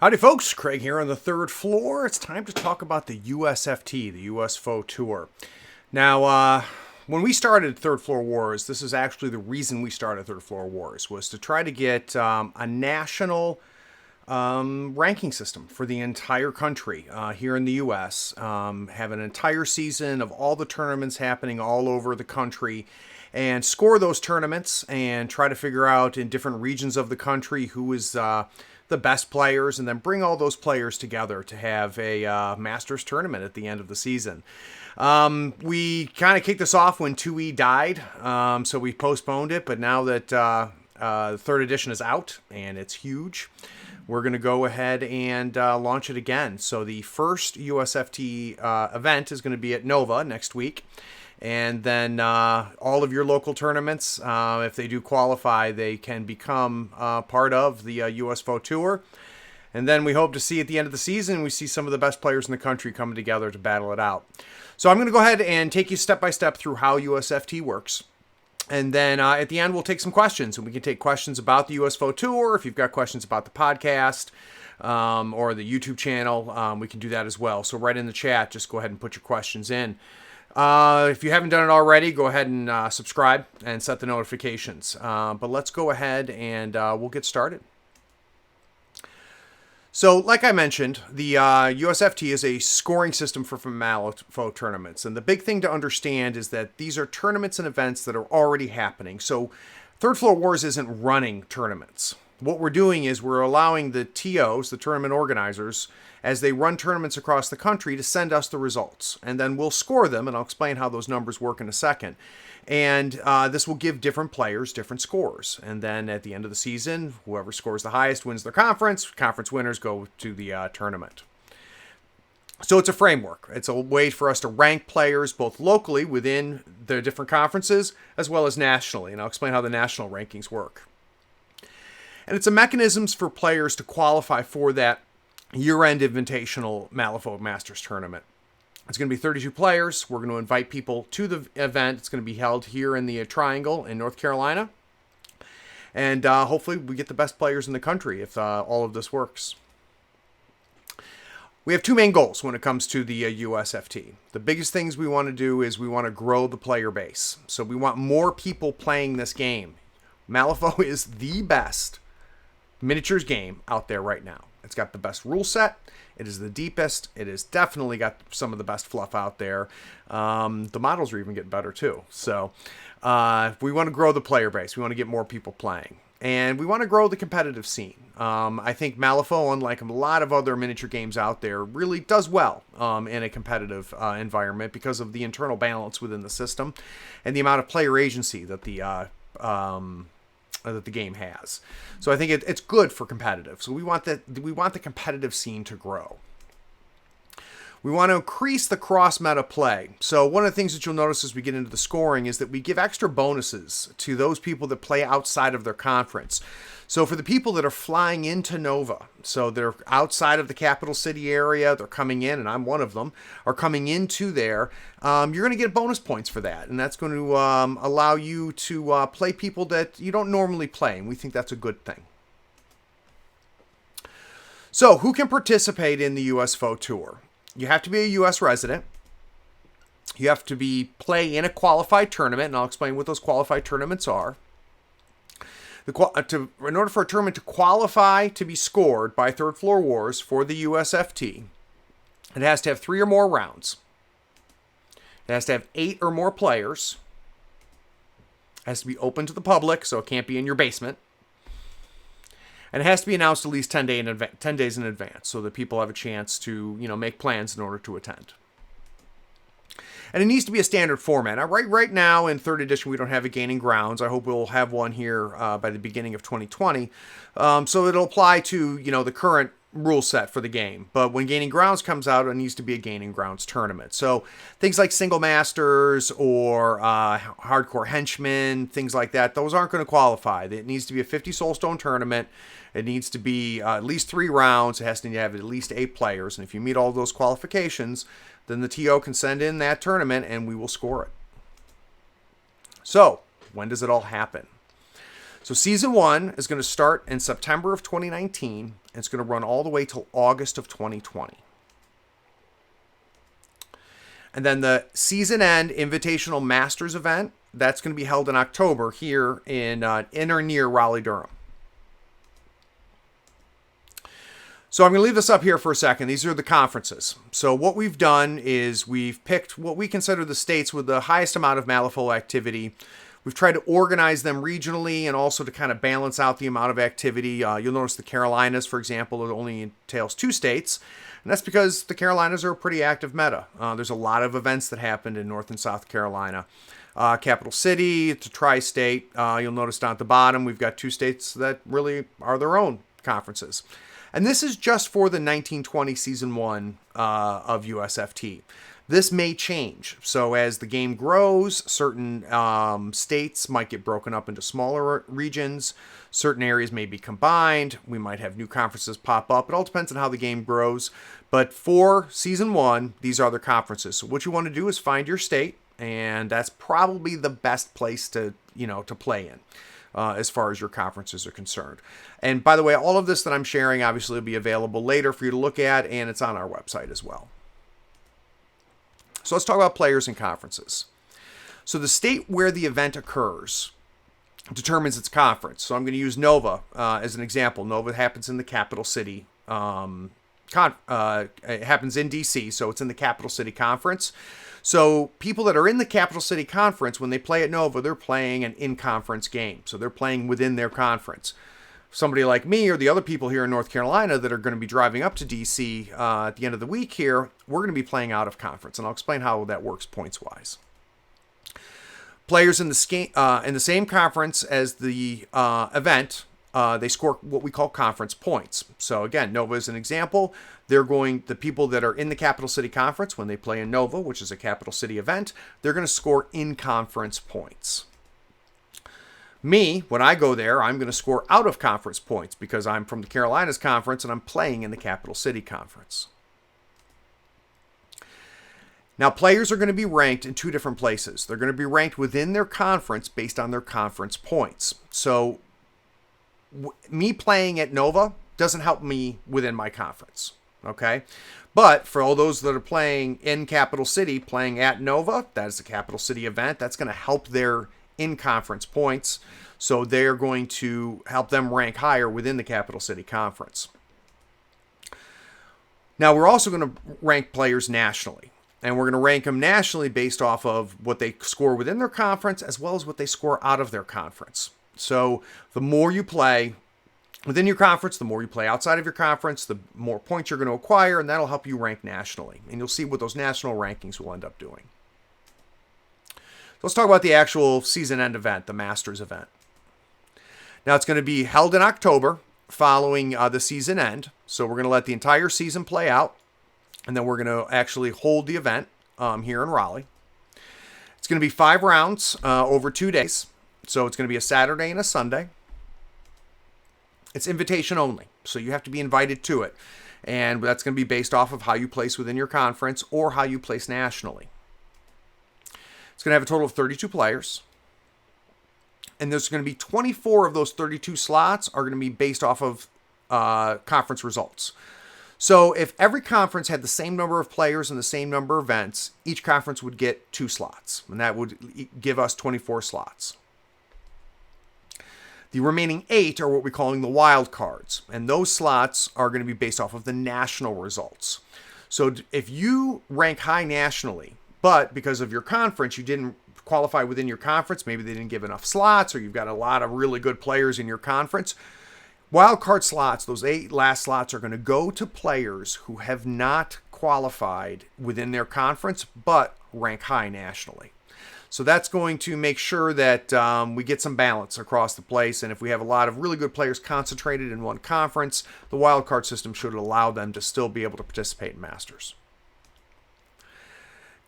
Howdy folks, Craig here on the third floor. It's time to talk about the USFT, the US Fotor. Now, when we started Third Floor Wars, this is actually the reason we started Third Floor Wars, was to try to get a national ranking system for the entire country here in the US. Have an entire season of all the tournaments happening all over the country and score those tournaments and try to figure out in different regions of the country who is the best players, and then bring all those players together to have a Masters tournament at the end of the season. We kind of kicked this off when 2E died, so we postponed it, but now that the third edition is out and it's huge, we're going to go ahead and launch it again. So the first USFT event is going to be at Nova next week. And then all of your local tournaments, if they do qualify, they can become part of the US Fotor. And then we hope to see at the end of the season, we see some of the best players in the country coming together to battle it out. So I'm going to go ahead and take you step by step through how USFT works. And then at the end, we'll take some questions. And we can take questions about the US Fotor. If you've got questions about the podcast or the YouTube channel, we can do that as well. So right in the chat, just go ahead and put your questions in. If you haven't done it already, go ahead and subscribe and set the notifications. But let's go ahead and we'll get started. So, like I mentioned, the USFT is a scoring system for Malifaux tournaments. And the big thing to understand is that these are tournaments and events that are already happening. So, Third Floor Wars isn't running tournaments. What we're doing is we're allowing the TOs, the tournament organizers, as they run tournaments across the country, to send us the results. And then we'll score them, and I'll explain how those numbers work in a second. And this will give different players different scores. And then at the end of the season, whoever scores the highest wins their conference. Conference winners go to the tournament. So it's a framework. It's a way for us to rank players both locally within the different conferences as well as nationally. And I'll explain how the national rankings work. And it's a mechanisms for players to qualify for that year-end invitational Malifaux Masters tournament. It's going to be 32 players. We're going to invite people to the event. It's going to be held here in the Triangle in North Carolina. And hopefully we get the best players in the country if all of this works. We have two main goals when it comes to the USFT. The biggest things we want to do is we want to grow the player base. So we want more people playing this game. Malifaux is the best miniatures game out there right now. It's got the best rule set. It is the deepest. It has definitely got some of the best fluff out there. The models are even getting better too. So we want to grow the player base. We want to get more people playing. And we want to grow the competitive scene. I think Malifaux, unlike a lot of other miniature games out there, really does well in a competitive environment because of the internal balance within the system and the amount of player agency that the game has. So I think it's good for competitive. So we want the competitive scene to grow. We want to increase the cross-meta play. So one of the things that you'll notice as we get into the scoring is that we give extra bonuses to those people that play outside of their conference. So for the people that are flying into Nova, so they're outside of the capital city area, they're coming in, and I'm one of them, are coming into there, you're going to get bonus points for that. And that's going to allow you to play people that you don't normally play, and we think that's a good thing. So who can participate in the US Fotor? You have to be a U.S. resident. You have to play in a qualified tournament, and I'll explain what those qualified tournaments are. In order for a tournament to qualify to be scored by Third Floor Wars for the USFT, it has to have 3 or more rounds. It has to have 8 or more players. It has to be open to the public, so it can't be in your basement. And it has to be announced at least 10 days in advance so that people have a chance to, make plans in order to attend. And it needs to be a standard format. Now, right now in 3rd edition, we don't have a Gaining Grounds. I hope we'll have one here by the beginning of 2020. So it'll apply to, the current rule set for the game. But when Gaining Grounds comes out, it needs to be a Gaining Grounds tournament. So things like Single Masters or Hardcore Henchmen, things like that, those aren't going to qualify. It needs to be a 50 Soulstone tournament. It needs to be at least 3 rounds. It has to have at least 8 players. And if you meet all those qualifications, then the TO can send in that tournament and we will score it. So, when does it all happen? So season 1 is going to start in September of 2019, and it's going to run all the way till August of 2020. And then the season end Invitational Masters event, that's going to be held in October here in or near Raleigh-Durham. So I'm going to leave this up here for a second. These are the conferences. So what we've done is we've picked what we consider the states with the highest amount of Malifaux activity. We've tried to organize them regionally and also to kind of balance out the amount of activity. You'll notice the Carolinas, for example, it only entails 2 states. And that's because the Carolinas are a pretty active meta. There's a lot of events that happened in North and South Carolina. Capital City, it's a tri-state. You'll notice down at the bottom, we've got 2 states that really are their own conferences. And this is just for the 1920 Season 1 of USFT. This may change. So as the game grows, certain states might get broken up into smaller regions. Certain areas may be combined. We might have new conferences pop up. It all depends on how the game grows. But for Season 1, these are the conferences. So what you want to do is find your state, and that's probably the best place to play in. As far as your conferences are concerned. And by the way, all of this that I'm sharing obviously will be available later for you to look at, and it's on our website as well. So let's talk about players and conferences. So the state where the event occurs determines its conference. So I'm going to use Nova as an example. Nova happens in the capital city. It happens in DC, so it's in the capital city conference. So people that are in the Capital City Conference, when they play at Nova, they're playing an in-conference game. So they're playing within their conference. Somebody like me or the other people here in North Carolina that are going to be driving up to DC at the end of the week here, we're going to be playing out of conference. And I'll explain how that works points-wise. Players in the same conference as the event, they score what we call conference points. So again, Nova is an example. The people that are in the Capital City Conference, when they play in Nova, which is a capital city event, they're going to score in-conference points. Me, when I go there, I'm going to score out-of-conference points because I'm from the Carolinas Conference and I'm playing in the Capital City Conference. Now, players are going to be ranked in 2 different places. They're going to be ranked within their conference based on their conference points. So me playing at Nova doesn't help me within my conference, okay? But for all those that are playing in Capital City, playing at Nova, that is a Capital City event, that's going to help their in-conference points. So they're going to help them rank higher within the Capital City Conference. Now, we're also going to rank players nationally. And we're going to rank them nationally based off of what they score within their conference as well as what they score out of their conference. So the more you play within your conference, the more you play outside of your conference, the more points you're going to acquire, and that'll help you rank nationally. And you'll see what those national rankings will end up doing. So let's talk about the actual season end event, the Masters event. Now it's going to be held in October following the season end. So we're going to let the entire season play out, and then we're going to actually hold the event here in Raleigh. It's going to be 5 rounds over 2 days. So it's going to be a Saturday and a Sunday. It's invitation only, so you have to be invited to it. And that's going to be based off of how you place within your conference or how you place nationally. It's going to have a total of 32 players. And there's going to be 24 of those 32 slots are going to be based off of conference results. So if every conference had the same number of players and the same number of events, each conference would get 2 slots. And that would give us 24 slots. The remaining 8 are what we're calling the wild cards. And those slots are going to be based off of the national results. So if you rank high nationally, but because of your conference, you didn't qualify within your conference, maybe they didn't give enough slots, or you've got a lot of really good players in your conference, wild card slots, those 8 last slots, are going to go to players who have not qualified within their conference, but rank high nationally. So that's going to make sure that we get some balance across the place. And if we have a lot of really good players concentrated in one conference, the wildcard system should allow them to still be able to participate in Masters.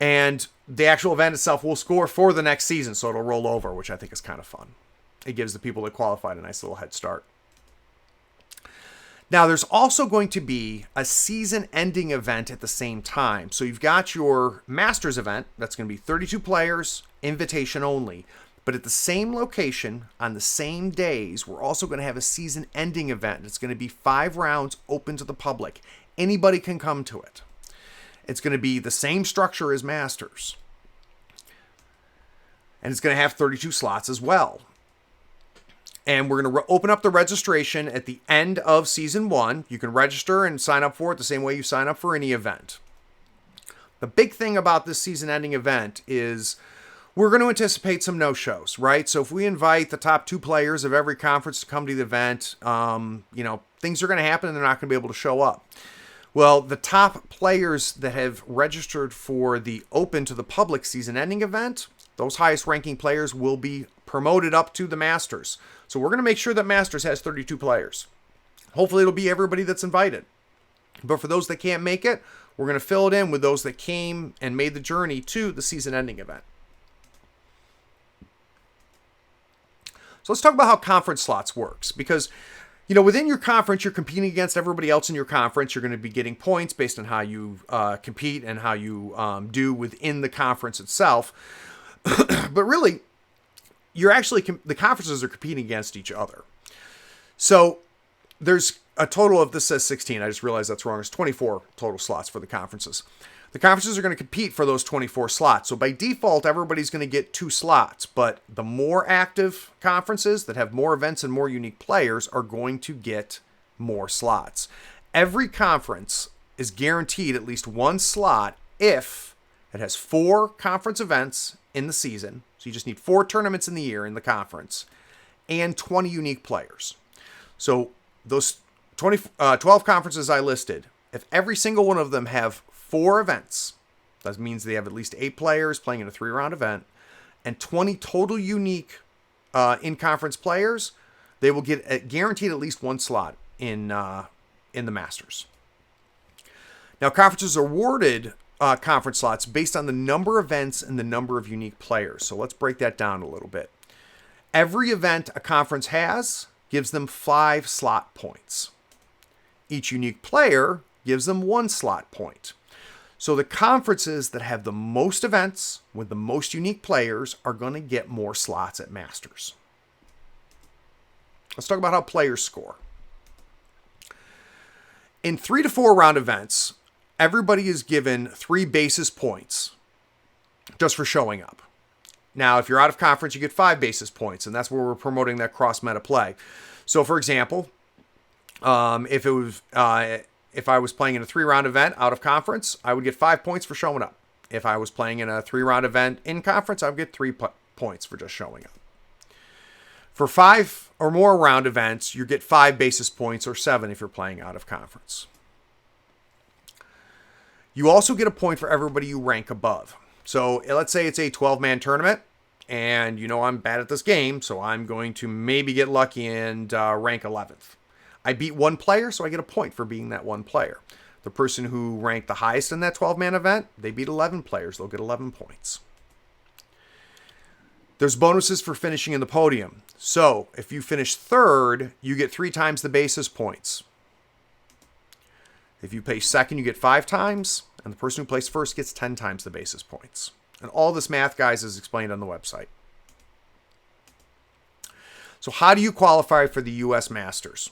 And the actual event itself will score for the next season, so it'll roll over, which I think is kind of fun. It gives the people that qualified a nice little head start. Now, there's also going to be a season-ending event at the same time. So you've got your Masters event. That's going to be 32 players, invitation only. But at the same location, on the same days, we're also going to have a season-ending event. It's going to be 5 rounds open to the public. Anybody can come to it. It's going to be the same structure as Masters. And it's going to have 32 slots as well. And we're going to open up the registration at the end of Season 1. You can register and sign up for it the same way you sign up for any event. The big thing about this season-ending event is we're going to anticipate some no-shows, right? So if we invite the top 2 players of every conference to come to the event, things are going to happen and they're not going to be able to show up. Well, the top players that have registered for the open to the public season-ending event, those highest-ranking players will be promoted up to the Masters. So we're going to make sure that Masters has 32 players. Hopefully it'll be everybody that's invited. But for those that can't make it, we're going to fill it in with those that came and made the journey to the season-ending event. So let's talk about how conference slots works, because within your conference, you're competing against everybody else in your conference. You're going to be getting points based on how you compete and how you do within the conference itself. But really, the conferences are competing against each other. So there's a total of, this says 16. I just realized that's wrong. There's 24 total slots for the conferences. The conferences are going to compete for those 24 slots. So by default, everybody's going to get 2 slots. But the more active conferences that have more events and more unique players are going to get more slots. Every conference is guaranteed at least 1 slot if it has 4 conference events in the season. So you just need 4 tournaments in the year in the conference and 20 unique players. So those 12 conferences I listed, if every single one of them have 4 events, that means they have at least 8 players playing in a 3-round event, and 20 total unique in-conference players, they will get guaranteed at least 1 slot in the Masters. Now, conferences are awarded conference slots based on the number of events and the number of unique players. So let's break that down a little bit. Every event a conference has gives them 5 slot points. Each unique player gives them 1 slot point. So the conferences that have the most events with the most unique players are going to get more slots at Masters. Let's talk about how players score. In 3 to 4 round events, everybody is given 3 basis points just for showing up. Now, if you're out of conference, you get 5 basis points, and that's where we're promoting that cross-meta play. So, for example, if I was playing in a 3-round event out of conference, I would get 5 points for showing up. If I was playing in a 3-round event in conference, I would get 3 points for just showing up. For 5 or more round events, you get 5 basis points or 7 if you're playing out of conference. You also get a point for everybody you rank above. So let's say it's a 12-man tournament, and I'm bad at this game, so I'm going to maybe get lucky and rank 11th. I beat 1 player, so I get a point for being that 1 player. The person who ranked the highest in that 12-man event, they beat 11 players. They'll get 11 points. There's bonuses for finishing in the podium. So if you finish 3rd, you get 3 times the basis points. If you place 2nd, you get 5 times, and the person who placed 1st gets 10 times the basis points. And all this math, guys, is explained on the website. So how do you qualify for the U.S. Masters?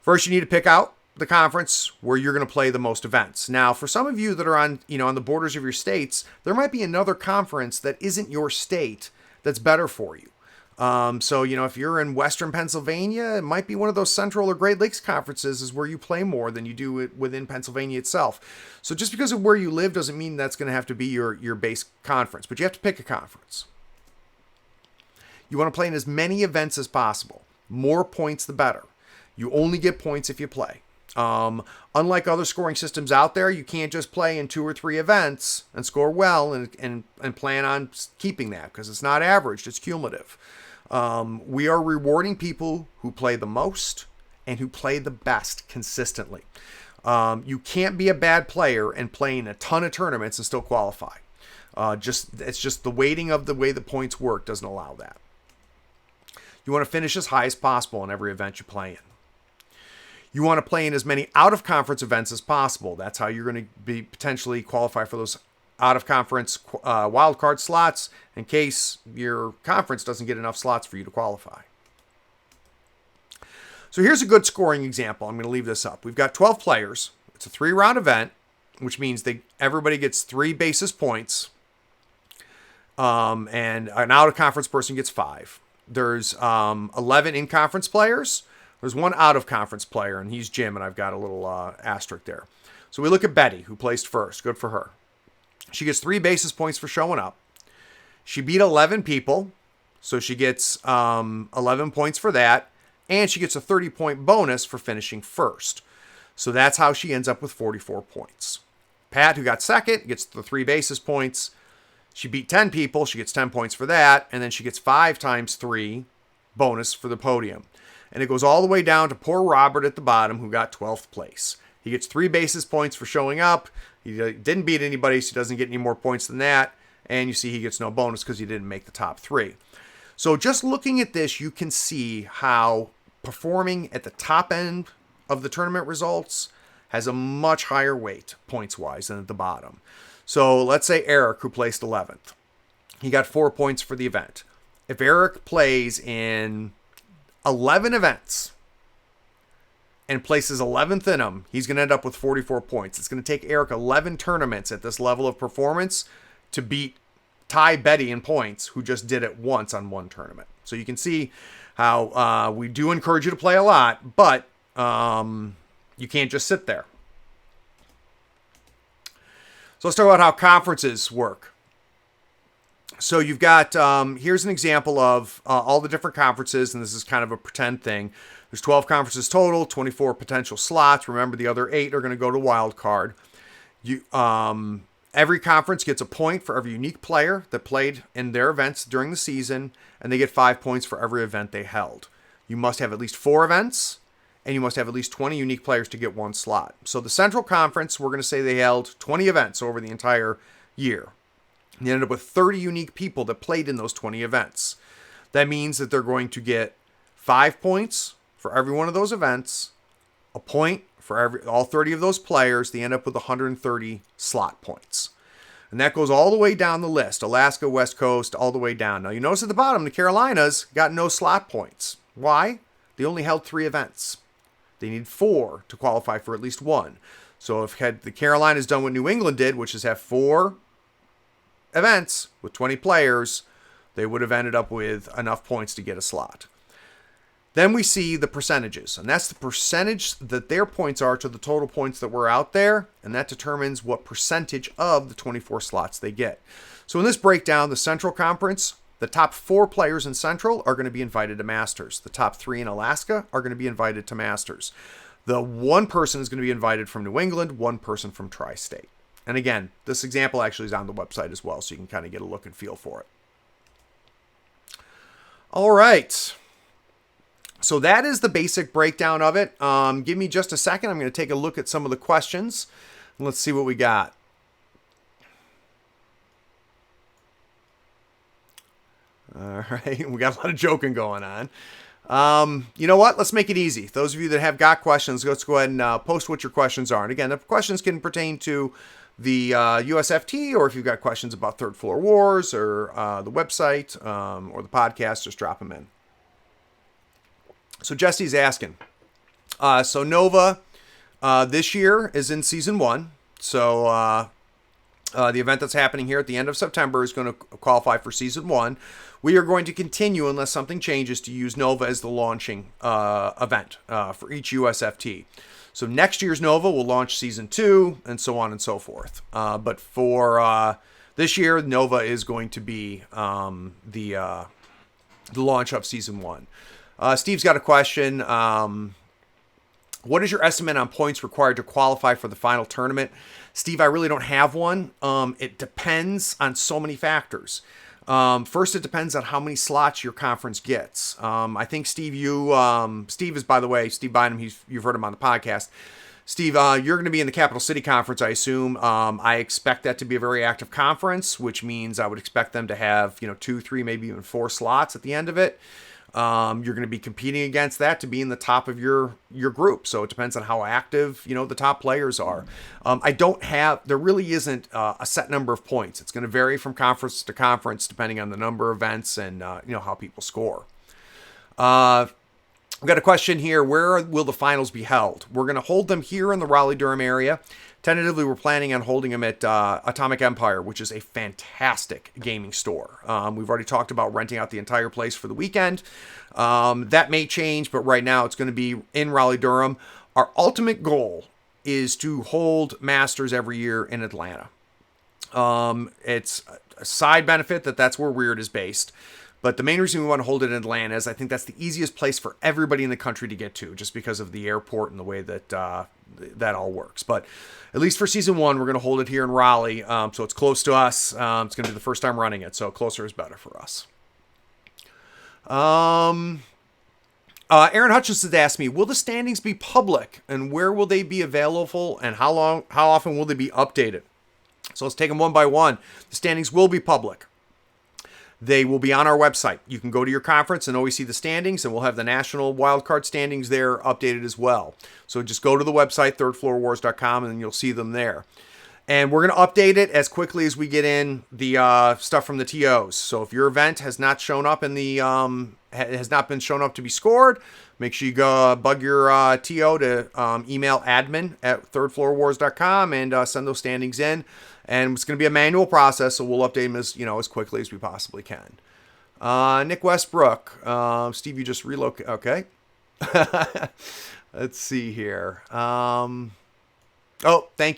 First, you need to pick out the conference where you're going to play the most events. Now, for some of you that are on the borders of your states, there might be another conference that isn't your state that's better for you. So, if you're in Western Pennsylvania, it might be one of those Central or Great Lakes conferences is where you play more than you do it within Pennsylvania itself. So just because of where you live doesn't mean that's going to have to be your base conference, but you have to pick a conference. You want to play in as many events as possible. More points, the better. You only get points if you play. Unlike other scoring systems out there, you can't just play in 2 or 3 events and score well and plan on keeping that because it's not averaged, it's cumulative. We are rewarding people who play the most and who play the best consistently. You can't be a bad player and play in a ton of tournaments and still qualify. It's just the weighting of the way the points work doesn't allow that. You want to finish as high as possible in every event you play in. You want to play in as many out-of-conference events as possible. That's how you're going to be potentially qualify for those out-of-conference wildcard slots in case your conference doesn't get enough slots for you to qualify. So here's a good scoring example. I'm going to leave this up. We've got 12 players. It's a 3-round event, which means everybody gets 3 basis points, and an out-of-conference person gets 5. There's 11 in-conference players. There's 1 out-of-conference player, and he's Jim, and I've got a little asterisk there. So we look at Betty, who placed first. Good for her. She gets 3 basis points for showing up. She beat 11 people, so she gets 11 points for that, and she gets a 30-point bonus for finishing first. So that's how she ends up with 44 points. Pat, who got second, gets the 3 basis points. She beat 10 people. She gets 10 points for that, and then she gets 5 times 3 bonus for the podium. And it goes all the way down to poor Robert at the bottom, who got 12th place. He gets 3 basis points for showing up. He didn't beat anybody, so he doesn't get any more points than that. And you see he gets no bonus because he didn't make the top 3. So just looking at this, you can see how performing at the top end of the tournament results has a much higher weight, points-wise, than at the bottom. So let's say Eric, who placed 11th. He got 4 points for the event. If Eric plays in 11 events and places 11th in them, he's going to end up with 44 points. It's going to take Eric 11 tournaments at this level of performance to tie Betty in points, who just did it once on 1 tournament. So you can see how we do encourage you to play a lot, but you can't just sit there. So let's talk about how conferences work. So you've got, here's an example of all the different conferences, and this is kind of a pretend thing. There's 12 conferences total, 24 potential slots. Remember, the other 8 are going to go to wild card. Every conference gets a point for every unique player that played in their events during the season, and they get 5 points for every event they held. You must have at least 4 events, and you must have at least 20 unique players to get 1 slot. So the Central Conference, we're going to say they held 20 events over the entire year. And they ended up with 30 unique people that played in those 20 events. That means that they're going to get 5 points for every one of those events, a point for all 30 of those players. They end up with 130 slot points. And that goes all the way down the list, Alaska, West Coast, all the way down. Now, you notice at the bottom, the Carolinas got no slot points. Why? They only held 3 events. They need 4 to qualify for at least 1. So if had the Carolinas done what New England did, which is have 4 events with 20 players, they would have ended up with enough points to get a slot. Then we see the percentages, and that's the percentage that their points are to the total points that were out there, and that determines what percentage of the 24 slots they get. So in this breakdown, the Central Conference, the top 4 players in Central are going to be invited to Masters. The top 3 in Alaska are going to be invited to Masters. The 1 person is going to be invited from New England, 1 person from Tri-State. And again, this example actually is on the website as well, so you can kind of get a look and feel for it. All right. So that is the basic breakdown of it. Give me just a second. I'm going to take a look at some of the questions. Let's see what we got. All right. We got a lot of joking going on. You know what? Let's make it easy. Those of you that have got questions, let's go ahead and post what your questions are. And again, the questions can pertain to the USFT, or if you've got questions about Third Floor Wars or the website or the podcast, just drop them in. So Jesse's asking, so Nova this year is in season 1. So the event that's happening here at the end of September is going to qualify for season 1. We are going to continue, unless something changes, to use Nova as the launching event for each USFT. So next year's Nova will launch season 2, and so on and so forth. But for this year, Nova is going to be the launch of season 1. Steve's got a question. What is your estimate on points required to qualify for the final tournament? Steve, I really don't have one. It depends on so many factors. First, it depends on how many slots your conference gets. I think, Steve, Steve is, by the way, Steve Bynum, you've heard him on the podcast. Steve, you're going to be in the Capital City Conference, I assume. I expect that to be a very active conference, which means I would expect them to have, 2, 3, maybe even 4 slots at the end of it. You're going to be competing against that to be in the top of your group. So it depends on how active, the top players are. There really isn't a set number of points. It's going to vary from conference to conference depending on the number of events and, how people score. We've got a question here. Where will the finals be held? We're going to hold them here in the Raleigh-Durham area. Tentatively, we're planning on holding them at Atomic Empire, which is a fantastic gaming store. We've already talked about renting out the entire place for the weekend. That may change, but right now it's going to be in Raleigh-Durham. Our ultimate goal is to hold Masters every year in Atlanta. It's a side benefit that's where Weird is based. But the main reason we want to hold it in Atlanta is I think that's the easiest place for everybody in the country to get to, just because of the airport and the way that that all works. But at least for season 1, we're going to hold it here in Raleigh, so it's close to us. It's going to be the first time running it, so closer is better for us. Aaron Hutchins asked me, will the standings be public, and where will they be available, and how often will they be updated? So let's take them one by one. The standings will be public. They will be on our website. You can go to your conference and always see the standings, and we'll have the national wildcard standings there updated as well. So just go to the website, thirdfloorwars.com, and you'll see them there. And we're going to update it as quickly as we get in the stuff from the TOs. So if your event has not shown up in the has not been shown up to be scored, make sure you go bug your TO to email admin@thirdfloorwars.com and send those standings in. And it's going to be a manual process, so we'll update them as quickly as we possibly can. Nick Westbrook, Steve, you just relocate. Okay. Let's see here. Thank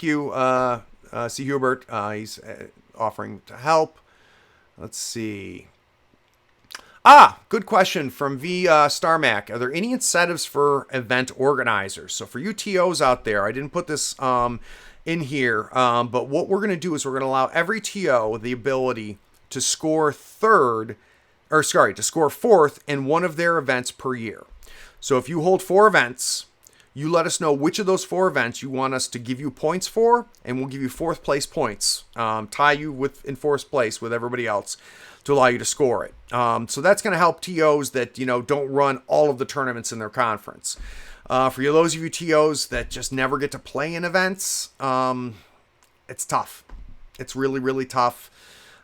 you, C. Hubert. He's offering to help. Let's see. Good question from V. Starmac. Are there any incentives for event organizers? So for you TOs out there, I didn't put this in here, but what we're going to do is we're going to allow every TO the ability to score fourth in one of their events per year. So if you hold 4 events, you let us know which of those 4 events you want us to give you points for, and we'll give you 4th place points, tie you in 4th place with everybody else to allow you to score it. So that's going to help TOs that, don't run all of the tournaments in their conference. For those of you TOs that just never get to play in events, it's tough. It's really, really tough.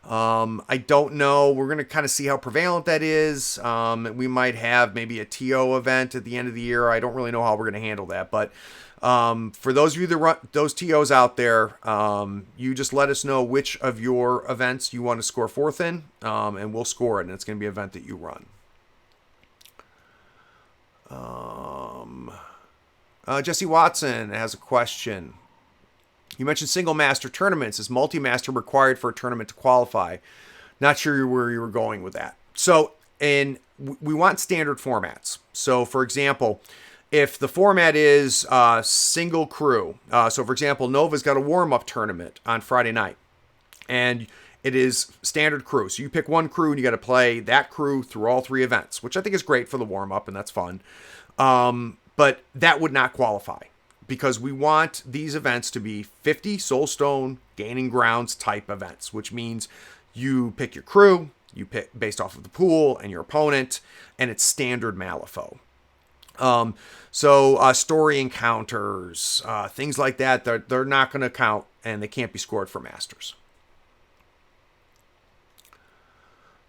I don't know. We're going to kind of see how prevalent that is. We might have maybe a TO event at the end of the year. I don't really know how we're going to handle that. But for those of you that run those TOs out there, you just let us know which of your events you want to score 4th in, and we'll score it. And it's going to be an event that you run. Jesse Watson has a question. You mentioned single master tournaments. Is multi-master required for a tournament to qualify? Not sure where you were going with that. So, we want standard formats. So, for example, if the format is single crew, so for example, Nova's got a warm-up tournament on Friday night, and it is standard crew. So you pick one crew and you got to play that crew through all 3 events, which I think is great for the warm-up, and that's fun. But that would not qualify because we want these events to be 50 Soulstone gaining grounds type events, which means you pick your crew, you pick based off of the pool and your opponent, and it's standard Malifaux. So story encounters, things like that, they're not going to count and they can't be scored for Masters.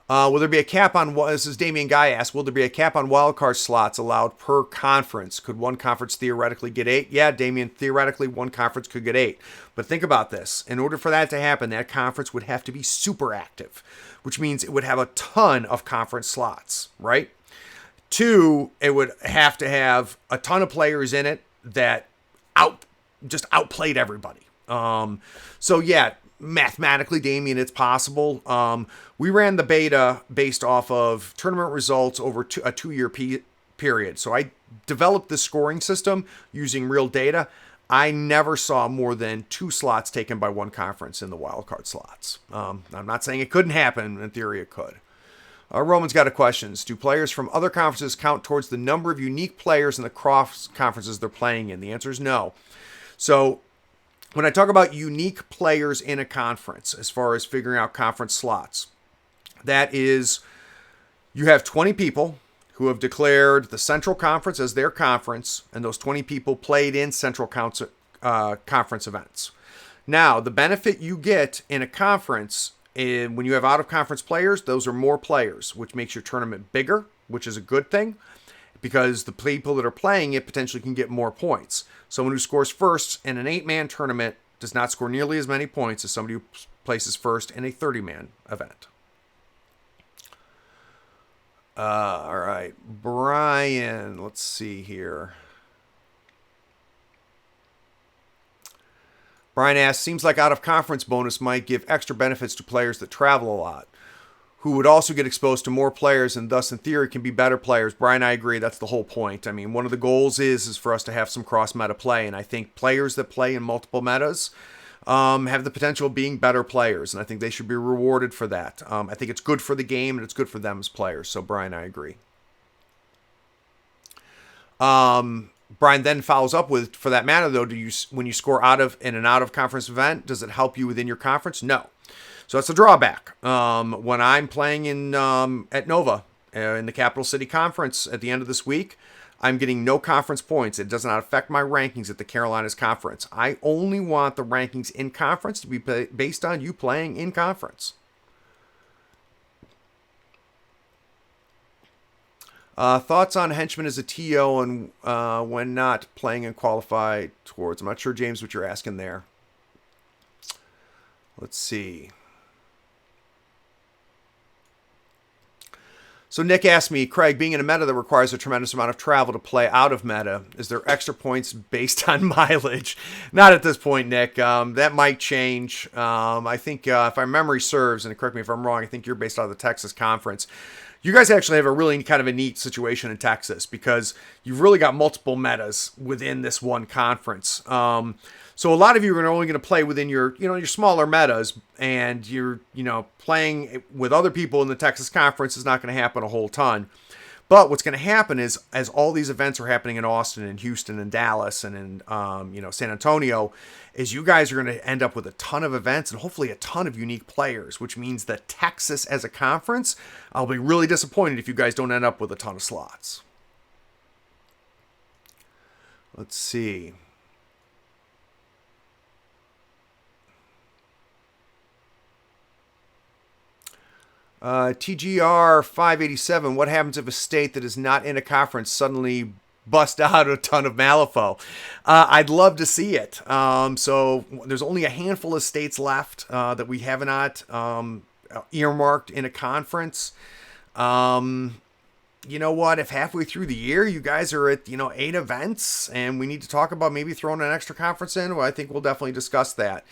Will there be a cap on, this is Damian Guy asked, will there be a cap on wildcard slots allowed per conference? Could one conference theoretically get 8? Yeah, Damian, theoretically one conference could get 8. But think about this. In order for that to happen, that conference would have to be super active, which means it would have a ton of conference slots, right? 2, it would have to have a ton of players in it that just outplayed everybody. So yeah, mathematically, Damien, it's possible. We ran the beta based off of tournament results over a 2-year period. So I developed the scoring system using real data. I never saw more than 2 slots taken by one conference in the wildcard slots. I'm not saying it couldn't happen. In theory, it could. Roman's got a question. Do players from other conferences count towards the number of unique players in the cross conferences they're playing in? The answer is no. So when I talk about unique players in a conference, as far as figuring out conference slots, that is, you have 20 people who have declared the Central Conference as their conference, and those 20 people played in Central Conference events. Now, the benefit you get in a conference, when you have out-of-conference players, those are more players, which makes your tournament bigger, which is a good thing, because the people that are playing it potentially can get more points. Someone who scores first in an 8-man tournament does not score nearly as many points as somebody who places first in a 30-man event. All right, Brian, let's see here. Brian asks, seems like out-of-conference bonus might give extra benefits to players that travel a lot, who would also get exposed to more players and thus, in theory, can be better players. Brian, I agree. That's the whole point. I mean, one of the goals is for us to have some cross-meta play, and I think players that play in multiple metas have the potential of being better players, and I think they should be rewarded for that. I think it's good for the game, and it's good for them as players. So, Brian, I agree. Brian then follows up with, for that matter, though, when you score in an out-of-conference event, does it help you within your conference? No. So that's a drawback. When I'm playing at Nova in the Capital City Conference at the end of this week, I'm getting no conference points. It does not affect my rankings at the Carolinas Conference. I only want the rankings in conference to be based on you playing in conference. Thoughts on Henchman as a TO and when not playing and qualify towards? I'm not sure, James, what you're asking there. Let's see. So Nick asked me, Craig, being in a meta that requires a tremendous amount of travel to play out of meta, is there extra points based on mileage? Not at this point, Nick. That might change. I think if my memory serves, and correct me if I'm wrong, I think you're based out of the Texas Conference. You guys actually have a really kind of a neat situation in Texas because you've really got multiple metas within this one conference. So a lot of you are only going to play within your smaller metas, and you're, playing with other people in the Texas Conference is not going to happen a whole ton. But what's going to happen is, as all these events are happening in Austin and Houston and Dallas and in San Antonio, is you guys are going to end up with a ton of events and hopefully a ton of unique players, which means that Texas as a conference, I'll be really disappointed if you guys don't end up with a ton of slots. Let's see. TGR 587, what happens if a state that is not in a conference suddenly bust out a ton of Malifaux? I'd love to see it. So there's only a handful of states left that we have not earmarked in a conference. You know what? If halfway through the year you guys are at 8 events and we need to talk about maybe throwing an extra conference in, well, I think we'll definitely discuss that.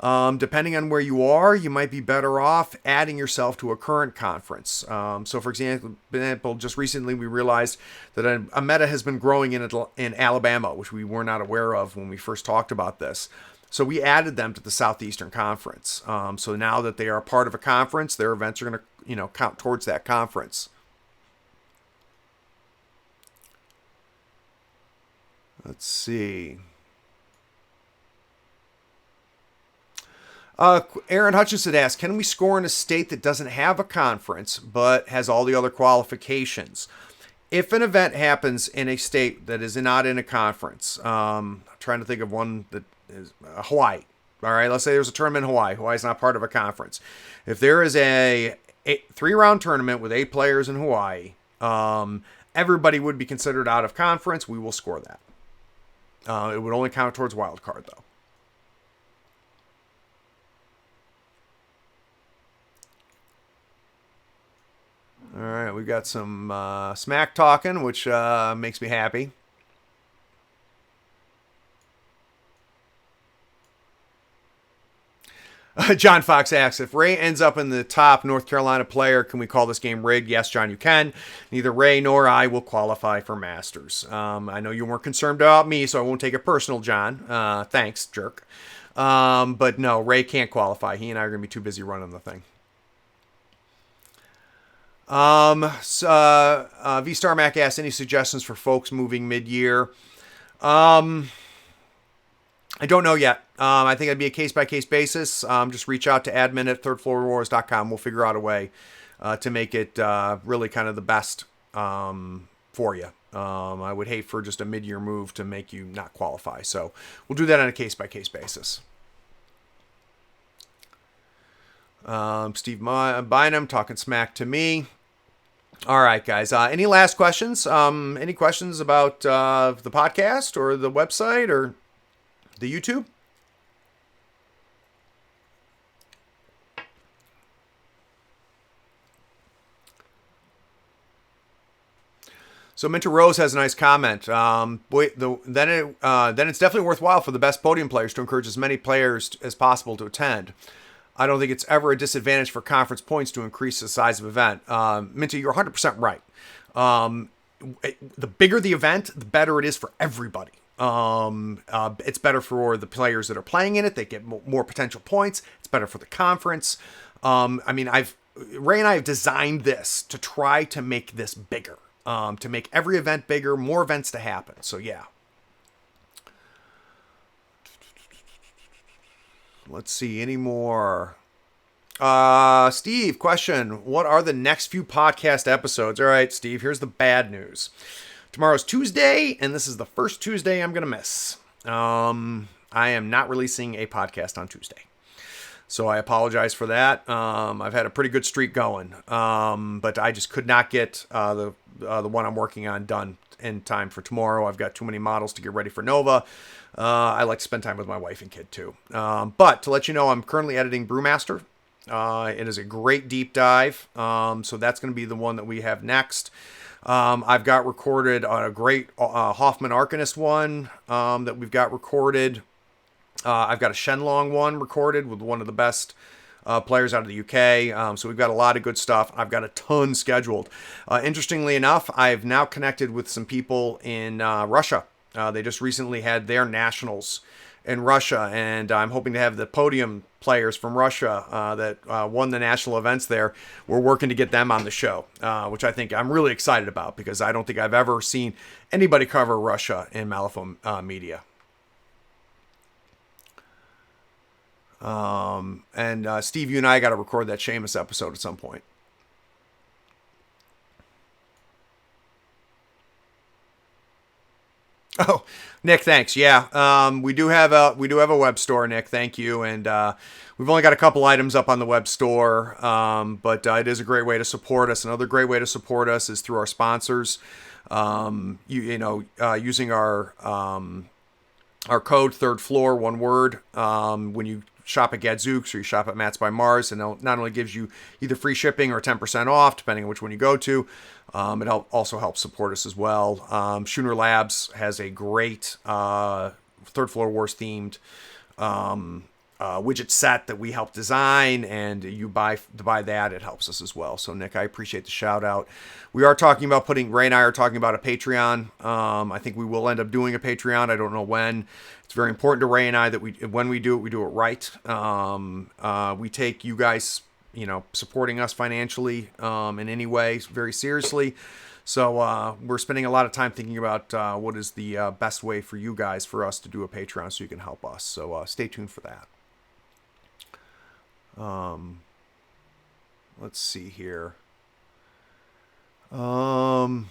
Depending on where you are, you might be better off adding yourself to a current conference. So, for example, just recently we realized that a meta has been growing in Alabama, which we were not aware of when we first talked about this. So we added them to the Southeastern Conference. So now that they are part of a conference, their events are going to count towards that conference. Let's see. Aaron Hutchinson asked, can we score in a state that doesn't have a conference but has all the other qualifications? If an event happens in a state that is not in a conference, I'm trying to think of one that is Hawaii. All right, let's say there's a tournament in Hawaii. Hawaii's not part of a conference. If there is a 3-round tournament with 8 players in Hawaii, everybody would be considered out of conference. We will score that. It would only count towards wild card, though. All right, we got some smack talking, which makes me happy. John Fox asks, if Ray ends up in the top North Carolina player, can we call this game rigged? Yes, John, you can. Neither Ray nor I will qualify for Masters. I know you weren't concerned about me, so I won't take it personal, John. Thanks, jerk. But no, Ray can't qualify. He and I are going to be too busy running the thing. V-Star Mac asked, any suggestions for folks moving mid-year? I don't know yet. I think it'd be a case-by-case basis. Just reach out to admin at thirdfloorwars.com. We'll figure out a way to make it really kind of the best for you. I would hate for just a mid-year move to make you not qualify. So we'll do that on a case-by-case basis. Steve Bynum talking smack to me. All right, guys. Any last questions? Any questions about the podcast or the website or the YouTube? So Minter Rose has a nice comment. Then it's definitely worthwhile for the best podium players to encourage as many players as possible to attend. I don't think it's ever a disadvantage for conference points to increase the size of event. Minter, you're 100% right. The bigger the event, the better it is for everybody. It's better for the players that are playing in it. They get more potential points. It's better for the conference. Ray and I have designed this to try to make this bigger. To make every event bigger, more events to happen. So, yeah. Let's see, any more? Steve, question. What are the next few podcast episodes? All right, Steve, here's the bad news. Tomorrow's Tuesday, and this is the first Tuesday I'm going to miss. I am not releasing a podcast on Tuesday. So I apologize for that. I've had a pretty good streak going, but I just could not get the one I'm working on done in time for tomorrow. I've got too many models to get ready for Nova. I like to spend time with my wife and kid too. But to let you know, I'm currently editing Brewmaster. It is a great deep dive. So that's going to be the one that we have next. I've got recorded a great Hoffman Arcanist one that we've got recorded. I've got a Shenlong one recorded with one of the best players out of the UK. So we've got a lot of good stuff. I've got a ton scheduled. Interestingly enough, I've now connected with some people in Russia. They just recently had their nationals in Russia, and I'm hoping to have the Podium players from Russia that won the national events there. We're working to get them on the show, which I think I'm really excited about because I don't think I've ever seen anybody cover Russia in Malifaux media. Steve, you and I got to record that Seamus episode at some point. Oh, Nick, thanks. Yeah, we do have a web store, Nick. Thank you. And we've only got a couple items up on the web store, but it is a great way to support us. Another great way to support us is through our sponsors. Using our code Third Floor, one word, when you shop at Gadzooks or you shop at Mats by Mars, and it not only gives you either free shipping or 10% off, depending on which one you go to. It also helps support us as well. Schooner Labs has a great Third Floor Wars themed widget set that we help design, and you buy that, it helps us as well. So Nick, I appreciate the shout out. We are talking about Ray and I are talking about a Patreon. I think we will end up doing a Patreon. I don't know when. It's very important to Ray and I that when we do it right. We take you guys, supporting us financially in any way very seriously. So we're spending a lot of time thinking about what is the best way for us to do a Patreon so you can help us. So stay tuned for that. Let's see here. Short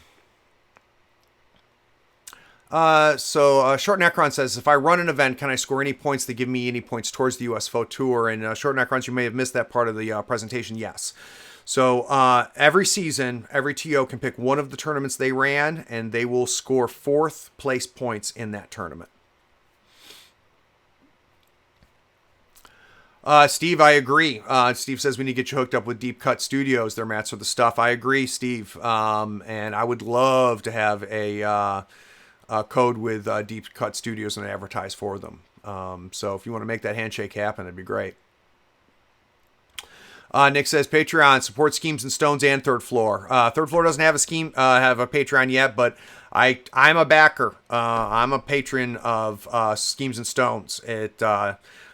Necron says, if I run an event, can I score any points that give me any points towards the US Fotor? And Short Necrons, you may have missed that part of the presentation. Yes. So every season, every TO can pick one of the tournaments they ran, and they will score 4th place points in that tournament. Steve, I agree. Steve says we need to get you hooked up with Deep Cut Studios. Their mats are the stuff. I agree, Steve. And I would love to have a code with Deep Cut Studios and advertise for them. So if you want to make that handshake happen, it'd be great. Nick says Patreon support Schemes and Stones and Third Floor. Third Floor doesn't have a Patreon yet, but I'm a backer. I'm a patron of Schemes and Stones.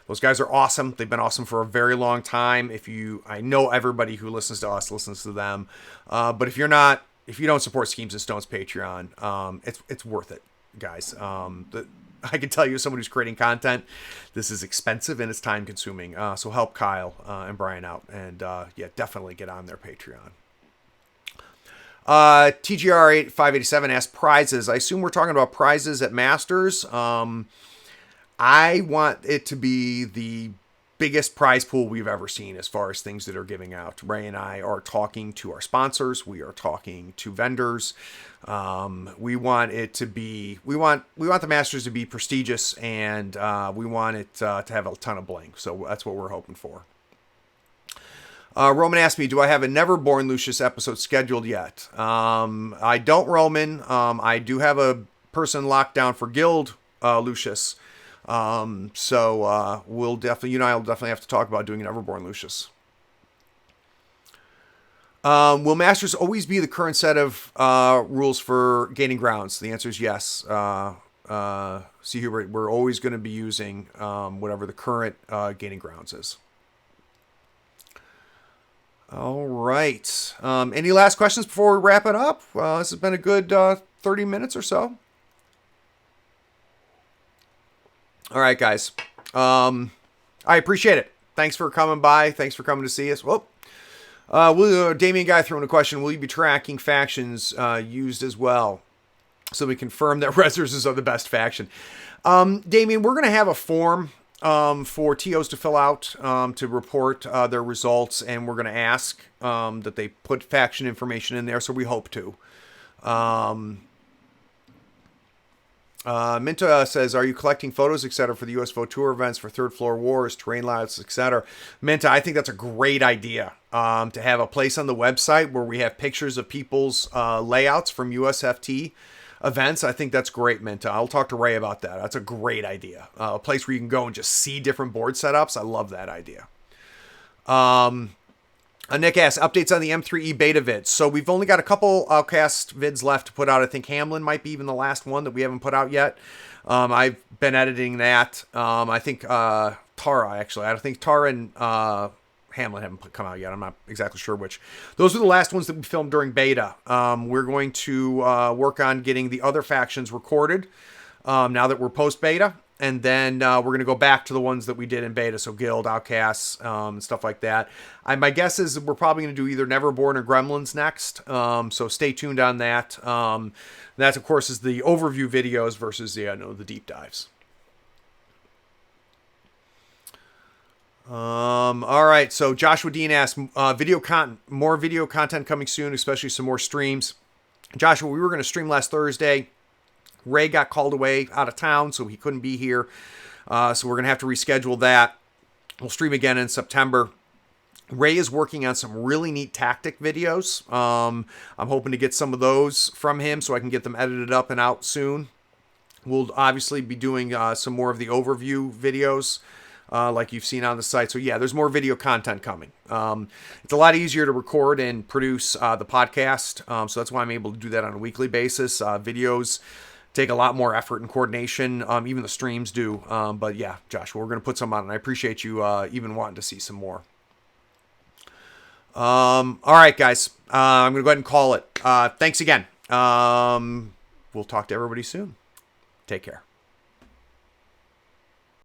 Those guys are awesome. They've been awesome for a very long time. I know everybody who listens to us listens to them. But if you don't support Schemes and Stones Patreon, it's worth it, guys. I can tell you, as someone who's creating content, this is expensive and it's time consuming. So help Kyle and Brian out, and definitely get on their Patreon. TGR587 asked prizes. I assume we're talking about prizes at Masters. I want it to be the biggest prize pool we've ever seen as far as things that are giving out. Ray and I are talking to our sponsors. We are talking to vendors. We want it to be, we want the Masters to be prestigious, and we want it to have a ton of bling. So that's what we're hoping for. Roman asked me, do I have a Neverborn Lucius episode scheduled yet? I don't, Roman. I do have a person locked down for Guild Lucius. So we'll definitely, you and I will definitely have to talk about doing an Everborn Lucius. Will Masters always be the current set of rules for gaining grounds? The answer is yes. See, Hubert, we're always going to be using whatever the current gaining grounds is. All right. Any last questions before we wrap it up? This has been a good 30 minutes or so. All right, guys. I appreciate it. Thanks for coming by. Thanks for coming to see us. Well, Damien Guy threw in a question. Will you be tracking factions used as well? So we confirm that Rezzers are the best faction. Damien, we're going to have a form for TOs to fill out to report their results, and we're going to ask that they put faction information in there, so we hope to. Minta says, are you collecting photos, etc., for the US Fotor events, for third floor wars, terrain layouts, etc.? Minta, I think that's a great idea to have a place on the website where we have pictures of people's layouts from USFT events. I think that's great, Minta. I'll talk to Ray about that. That's a great idea. A place where you can go and just see different board setups. I love that idea. Nick asks, updates on the M3E beta vids. So we've only got a couple Outcast vids left to put out. I think Hamlin might be even the last one that we haven't put out yet. I've been editing that. I think Tara, actually. I think Tara and Hamlin haven't come out yet. I'm not exactly sure which. Those are the last ones that we filmed during beta. We're going to work on getting the other factions recorded now that we're post-beta. And then we're going to go back to the ones that we did in beta, so Guild, Outcasts, and stuff like that. My guess is we're probably going to do either Neverborn or Gremlins next, so stay tuned on that. That, of course, is the overview videos versus the deep dives. All right, so Joshua Dean asked, more video content coming soon, especially some more streams. Joshua, we were going to stream last Thursday. Ray got called away out of town, so he couldn't be here. So we're going to have to reschedule that. We'll stream again in September. Ray is working on some really neat tactic videos. I'm hoping to get some of those from him so I can get them edited up and out soon. We'll obviously be doing some more of the overview videos like you've seen on the site. So yeah, there's more video content coming. It's a lot easier to record and produce the podcast. So that's why I'm able to do that on a weekly basis. Videos take a lot more effort and coordination. Even the streams do. But yeah, Joshua, we're going to put some on, and I appreciate you even wanting to see some more. All right, guys. I'm going to go ahead and call it. Thanks again. We'll talk to everybody soon. Take care.